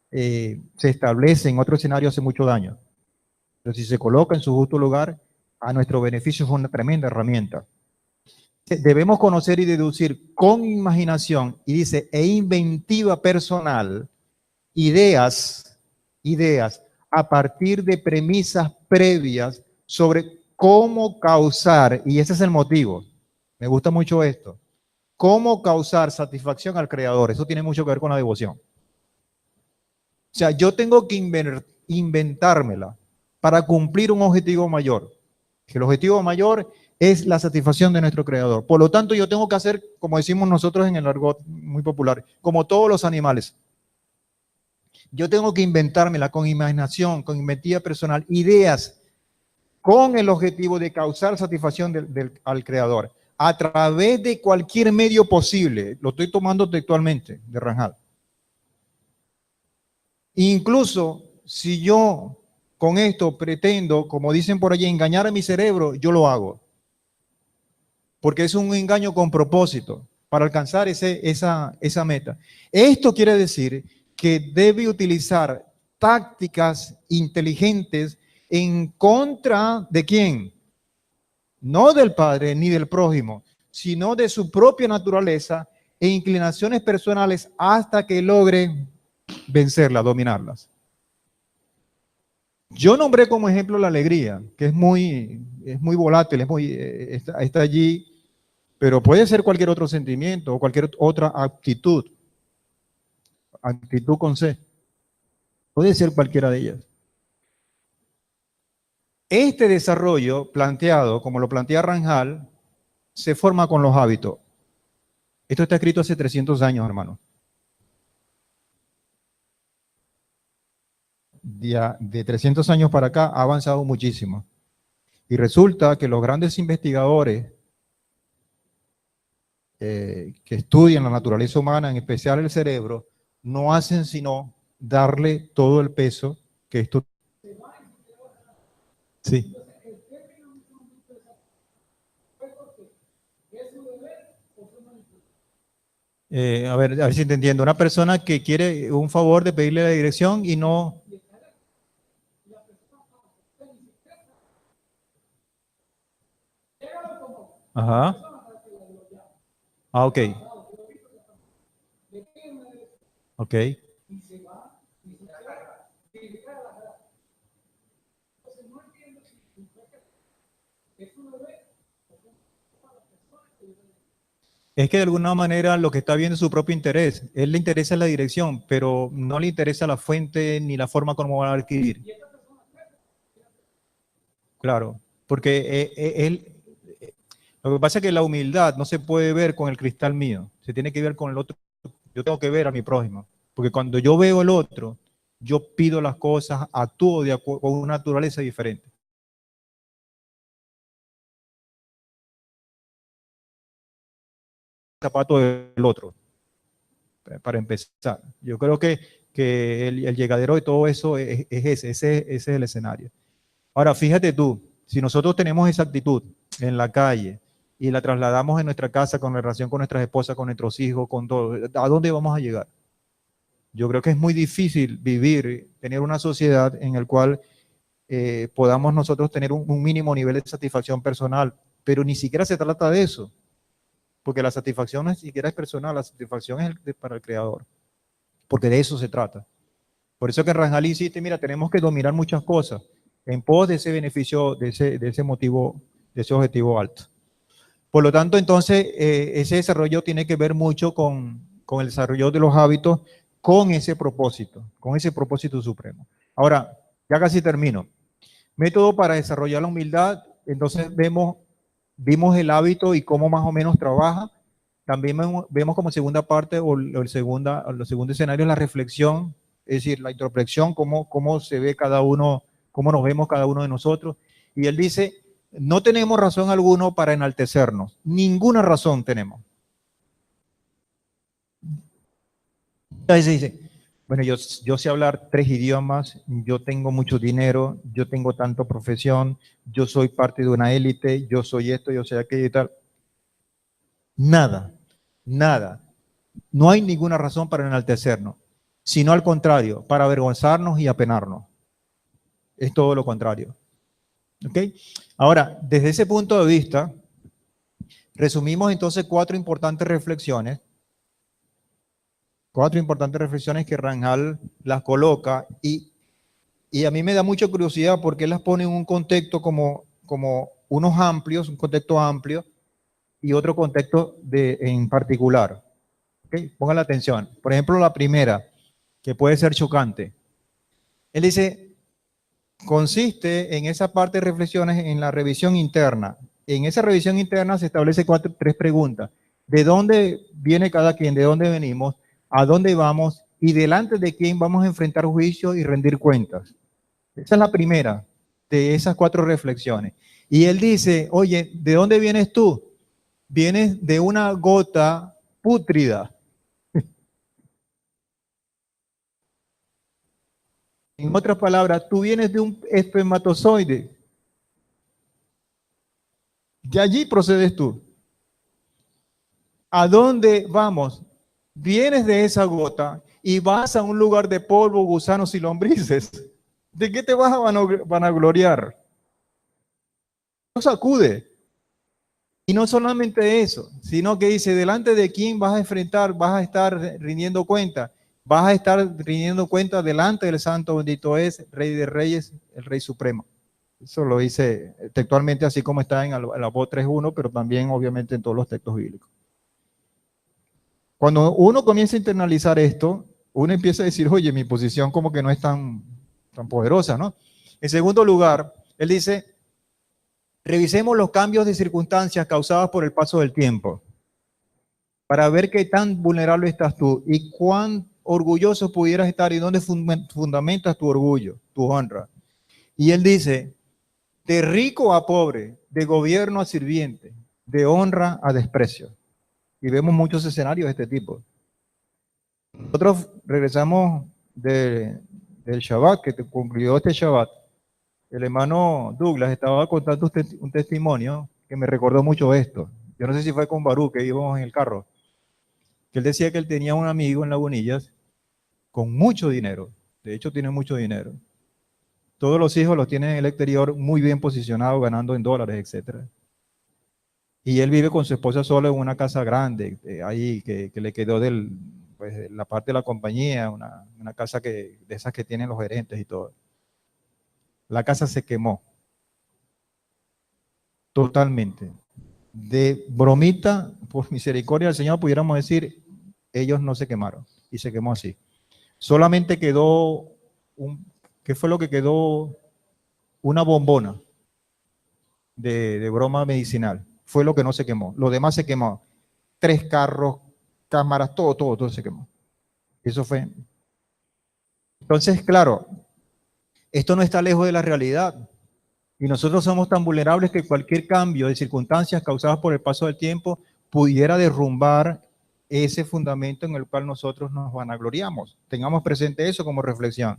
se establece en otro escenario hace mucho daño. Pero si se coloca en su justo lugar, a nuestro beneficio es una tremenda herramienta. Debemos conocer y deducir con imaginación, y dice, e inventiva personal, ideas a partir de premisas previas sobre cómo causar, y ese es el motivo, me gusta mucho esto, cómo causar satisfacción al Creador. Eso tiene mucho que ver con la devoción. O sea, yo tengo que inventármela para cumplir un objetivo mayor, que el objetivo mayor es la satisfacción de nuestro Creador. Por lo tanto, yo tengo que hacer, como decimos nosotros en el argot muy popular, como todos los animales. Yo tengo que inventármela con imaginación, con inventiva personal, ideas con el objetivo de causar satisfacción al Creador a través de cualquier medio posible. Lo estoy tomando textualmente de Rangel. Incluso si yo con esto pretendo, como dicen por allí, engañar a mi cerebro, yo lo hago. Porque es un engaño con propósito para alcanzar esa meta. Esto quiere decir que debe utilizar tácticas inteligentes en contra de ¿quién? No del Padre ni del prójimo, sino de su propia naturaleza e inclinaciones personales hasta que logre vencerlas, dominarlas. Yo nombré como ejemplo la alegría, que es muy volátil, está allí, pero puede ser cualquier otro sentimiento o cualquier otra actitud con C. Puede ser cualquiera de ellas. Este desarrollo planteado, como lo plantea Rangel, se forma con los hábitos. Esto está escrito hace 300 años, hermano. De 300 años para acá ha avanzado muchísimo. Y resulta que los grandes investigadores que estudian la naturaleza humana, en especial el cerebro, no hacen sino darle todo el peso que esto... Sí. A ver si te entiendo. Una persona que quiere un favor de pedirle la dirección y no... Ajá. Ah, ok. Ok. Es que de alguna manera lo que está viendo es su propio interés. Él le interesa la dirección, pero no le interesa la fuente ni la forma como va a adquirir. Claro, porque lo que pasa es que la humildad no se puede ver con el cristal mío, se tiene que ver con el otro. Yo tengo que ver a mi prójimo, porque cuando yo veo el otro, yo pido las cosas, actúo de acuerdo con una naturaleza diferente. Zapato del otro, para empezar. Yo creo que el llegadero de todo eso es ese es el escenario. Ahora, fíjate tú, si nosotros tenemos esa actitud en la calle y la trasladamos en nuestra casa con relación con nuestras esposas, con nuestros hijos, con todo, ¿a dónde vamos a llegar? Yo creo que es muy difícil vivir, tener una sociedad en la cual podamos nosotros tener un mínimo nivel de satisfacción personal, pero ni siquiera se trata de eso, porque la satisfacción ni siquiera es personal, la satisfacción es para el creador, porque de eso se trata. Por eso que en Ranjal insiste, mira, tenemos que dominar muchas cosas en pos de ese beneficio, de ese motivo, de ese objetivo alto. Por lo tanto, entonces, ese desarrollo tiene que ver mucho con el desarrollo de los hábitos, con ese propósito supremo. Ahora, ya casi termino. Método para desarrollar la humildad, entonces vimos el hábito y cómo más o menos trabaja. También vemos como segunda parte o el segundo escenario la reflexión, es decir, la introspección, cómo se ve cada uno, cómo nos vemos cada uno de nosotros. Y él dice, no tenemos razón alguna para enaltecernos, ninguna razón tenemos. Entonces dice, bueno, yo sé hablar 3 idiomas, yo tengo mucho dinero, yo tengo tanta profesión, yo soy parte de una élite, yo soy esto, yo soy aquello y tal. Nada, nada. No hay ninguna razón para enaltecernos, sino al contrario, para avergonzarnos y apenarnos. Es todo lo contrario. ¿Ok? Ahora, desde ese punto de vista, resumimos entonces 4 importantes reflexiones. 4 importantes reflexiones que Ranjal las coloca y a mí me da mucha curiosidad porque él las pone en un contexto como unos amplios, un contexto amplio y otro contexto en particular. ¿Okay? Pongan la atención. Por ejemplo, la primera, que puede ser chocante. Él dice, consiste en esa parte de reflexiones en la revisión interna. En esa revisión interna se establece 3 preguntas. ¿De dónde viene cada quien? ¿De dónde venimos? ¿A dónde vamos? ¿Y delante de quién vamos a enfrentar juicio y rendir cuentas? Esa es la primera de esas 4 reflexiones. Y él dice, oye, ¿de dónde vienes tú? Vienes de una gota pútrida. En otras palabras, tú vienes de un espermatozoide. De allí procedes tú. ¿A dónde vamos? Vienes de esa gota y vas a un lugar de polvo, gusanos y lombrices, ¿de qué te vas a vanagloriar? No sacude. Y no solamente eso, sino que dice, delante de quién vas a enfrentar, vas a estar rindiendo cuenta. Vas a estar rindiendo cuenta delante del Santo bendito es, Rey de Reyes, el Rey Supremo. Eso lo dice textualmente así como está en la voz 3.1, pero también obviamente en todos los textos bíblicos. Cuando uno comienza a internalizar esto, uno empieza a decir, oye, mi posición como que no es tan poderosa, ¿no? En segundo lugar, él dice, revisemos los cambios de circunstancias causados por el paso del tiempo para ver qué tan vulnerable estás tú y cuán orgulloso pudieras estar y dónde fundamentas tu orgullo, tu honra. Y él dice, de rico a pobre, de gobierno a sirviente, de honra a desprecio. Y vemos muchos escenarios de este tipo. Nosotros regresamos del Shabbat, que concluyó este Shabbat. El hermano Douglas estaba contando un testimonio que me recordó mucho esto. Yo no sé si fue con Baruch, que íbamos en el carro. Que él decía que él tenía un amigo en Lagunillas con mucho dinero. De hecho, tiene mucho dinero. Todos los hijos los tienen en el exterior muy bien posicionados, ganando en dólares, etc. Y él vive con su esposa solo en una casa grande, ahí que le quedó de la parte de la compañía, una casa de esas que tienen los gerentes y todo. La casa se quemó. Totalmente. De bromita, por misericordia del Señor, pudiéramos decir, ellos no se quemaron. Y se quemó así. Solamente quedó, ¿qué fue lo que quedó? Una bombona de broma medicinal. Fue lo que no se quemó. Lo demás se quemó. 3 carros, cámaras, todo se quemó. Eso fue. Entonces, claro, esto no está lejos de la realidad. Y nosotros somos tan vulnerables que cualquier cambio de circunstancias causadas por el paso del tiempo pudiera derrumbar ese fundamento en el cual nosotros nos vanagloriamos. Tengamos presente eso como reflexión.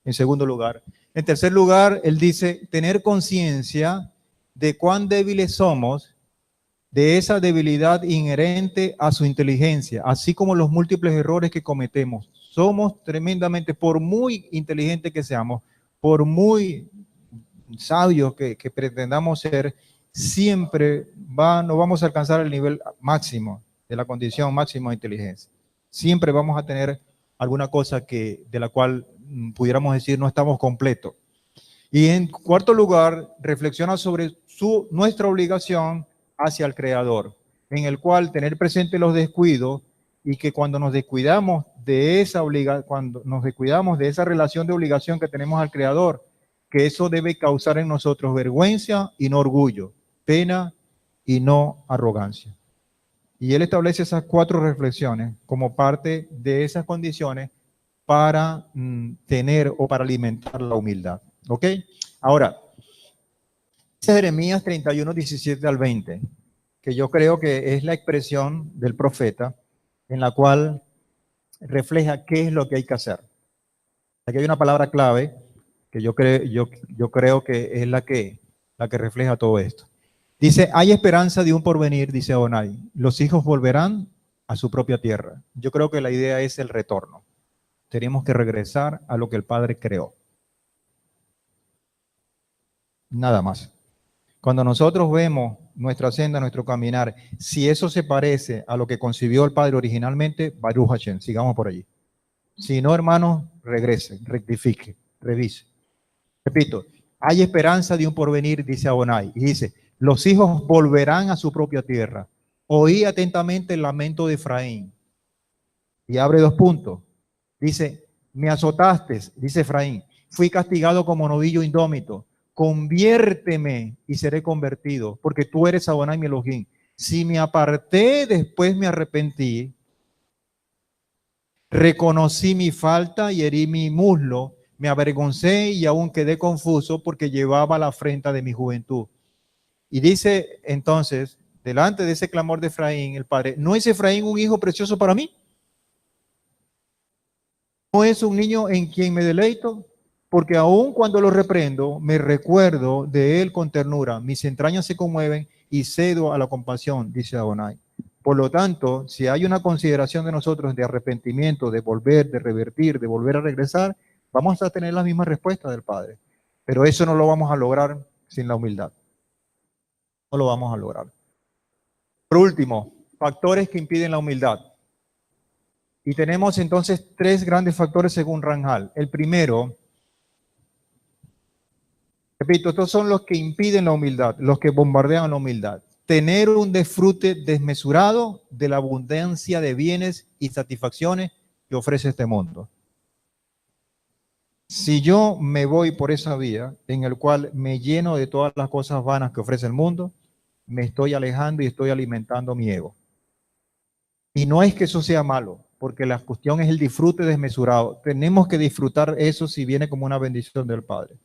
En segundo lugar. En tercer lugar, él dice, tener conciencia de cuán débiles somos, de esa debilidad inherente a su inteligencia, así como los múltiples errores que cometemos. Somos tremendamente, por muy inteligentes que seamos, por muy sabios que pretendamos ser, siempre no vamos a alcanzar el nivel máximo de la condición máxima de inteligencia. Siempre vamos a tener alguna cosa de la cual pudiéramos decir no estamos completos. Y en cuarto lugar, reflexiona sobre nuestra obligación hacia el Creador, en el cual tener presente los descuidos y que cuando nos descuidamos de esa relación de obligación que tenemos al Creador, que eso debe causar en nosotros vergüenza y no orgullo, pena y no arrogancia. Y él establece esas 4 reflexiones como parte de esas condiciones para tener o para alimentar la humildad. ¿Ok? Ahora, dice Jeremías 31, 17 al 20, que yo creo que es la expresión del profeta en la cual refleja qué es lo que hay que hacer. Aquí hay una palabra clave que yo creo que es la que refleja todo esto. Dice, hay esperanza de un porvenir, dice Adonai. Los hijos volverán a su propia tierra. Yo creo que la idea es el retorno. Tenemos que regresar a lo que el Padre creó. Nada más. Cuando nosotros vemos nuestra senda, nuestro caminar, si eso se parece a lo que concibió el Padre originalmente, Baruch Hashem, sigamos por allí. Si no, hermanos, regrese, rectifique, revise. Repito, hay esperanza de un porvenir, dice Adonai, y dice, los hijos volverán a su propia tierra. Oí atentamente el lamento de Efraín. Y abre 2 puntos. Dice, me azotaste, dice Efraín, fui castigado como novillo indómito. Conviérteme y seré convertido, porque tú eres Adonai mi Elohim. Si me aparté, después me arrepentí, reconocí mi falta y herí mi muslo, me avergoncé y aún quedé confuso porque llevaba la afrenta de mi juventud. Y dice entonces, delante de ese clamor de Efraín, el padre, ¿no es Efraín un hijo precioso para mí? ¿No es un niño en quien me deleito? Porque aun cuando lo reprendo, me recuerdo de él con ternura. Mis entrañas se conmueven y cedo a la compasión, dice Adonai. Por lo tanto, si hay una consideración de nosotros de arrepentimiento, de volver, de revertir, de volver a regresar, vamos a tener la misma respuesta del Padre. Pero eso no lo vamos a lograr sin la humildad. No lo vamos a lograr. Por último, factores que impiden la humildad. Y tenemos entonces 3 grandes factores según Rangel. El primero, repito, estos son los que impiden la humildad, los que bombardean la humildad. Tener un disfrute desmesurado de la abundancia de bienes y satisfacciones que ofrece este mundo. Si yo me voy por esa vía en el cual me lleno de todas las cosas vanas que ofrece el mundo, me estoy alejando y estoy alimentando mi ego. Y no es que eso sea malo, porque la cuestión es el disfrute desmesurado. Tenemos que disfrutar eso si viene como una bendición del Padre.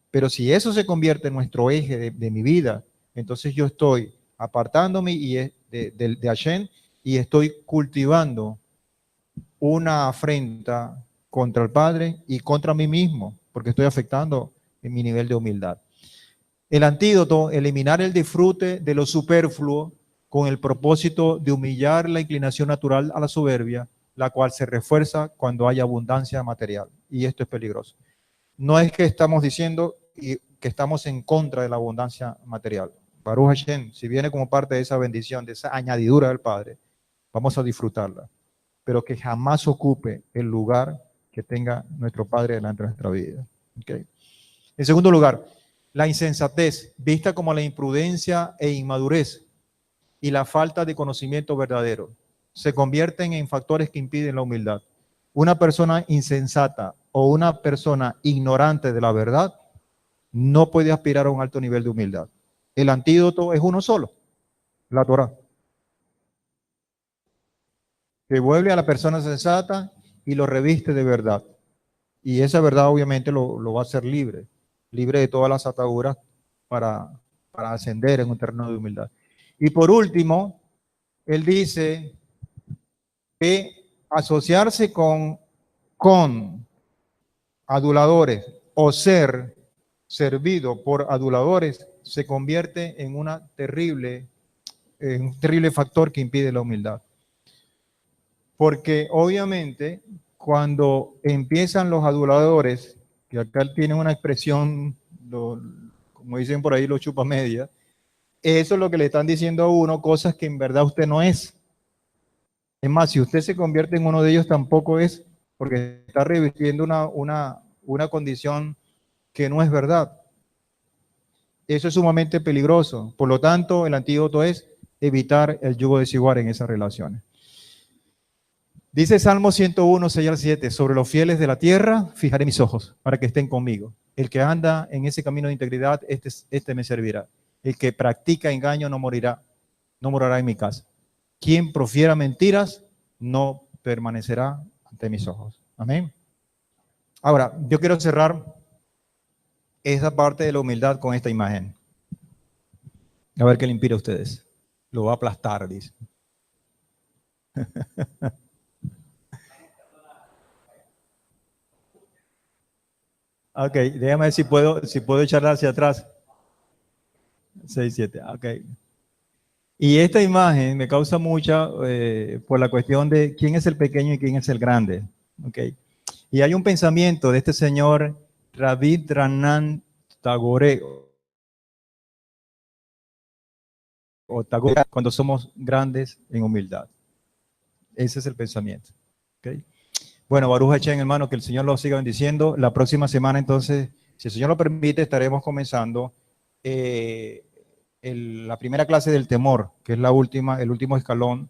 Pero si eso se convierte en nuestro eje de mi vida, entonces yo estoy apartándome de Hashem y estoy cultivando una afrenta contra el Padre y contra mí mismo, porque estoy afectando en mi nivel de humildad. El antídoto, eliminar el disfrute de lo superfluo con el propósito de humillar la inclinación natural a la soberbia, la cual se refuerza cuando hay abundancia material. Y esto es peligroso. No es que estamos diciendo que estamos en contra de la abundancia material. Baruch Hashem, si viene como parte de esa bendición, de esa añadidura del Padre, vamos a disfrutarla, pero que jamás ocupe el lugar que tenga nuestro Padre delante de nuestra vida. ¿Okay? En segundo lugar, la insensatez, vista como la imprudencia e inmadurez y la falta de conocimiento verdadero, se convierten en factores que impiden la humildad. Una persona insensata o una persona ignorante de la verdad no puede aspirar a un alto nivel de humildad. El antídoto es uno solo, la Torá, que vuelve a la persona sensata y lo reviste de verdad. Y esa verdad obviamente lo va a hacer libre de todas las ataduras para ascender en un terreno de humildad. Y por último, él dice que asociarse con aduladores o ser servido por aduladores se convierte en un terrible factor que impide la humildad. Porque obviamente cuando empiezan los aduladores, que acá tienen una expresión, como dicen por ahí, los chupamedias, eso es lo que le están diciendo a uno, cosas que en verdad usted no es. Es más, si usted se convierte en uno de ellos, tampoco es, porque está revistiendo una condición que no es verdad. Eso es sumamente peligroso. Por lo tanto, el antídoto es evitar el yugo desigual en esas relaciones. Dice Salmo 101, 6 al 7, sobre los fieles de la tierra fijaré mis ojos para que estén conmigo. El que anda en ese camino de integridad, este me servirá. El que practica engaño no morará en mi casa. Quien profiera mentiras no permanecerá ante mis ojos. Amén. Ahora, yo quiero cerrar esa parte de la humildad con esta imagen. A ver qué le inspira a ustedes. Lo va a aplastar, dice. Ok, déjame ver si puedo echarla hacia atrás. 6, 7, ok. Y esta imagen me causa mucha por la cuestión de quién es el pequeño y quién es el grande. Okay. Y hay un pensamiento de este señor Rabindranath Tagore, cuando somos grandes en humildad. Ese es el pensamiento. Okay. Bueno, Baruch Hashem, hermano, que el Señor lo siga bendiciendo. La próxima semana, entonces, si el Señor lo permite, estaremos comenzando la primera clase del temor, que es el último escalón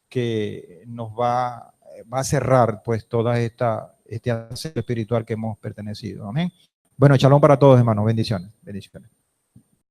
que nos va a cerrar pues toda este acceso espiritual que hemos pertenecido. Amén. Bueno, shalom para todos, hermanos. Bendiciones. Bendiciones.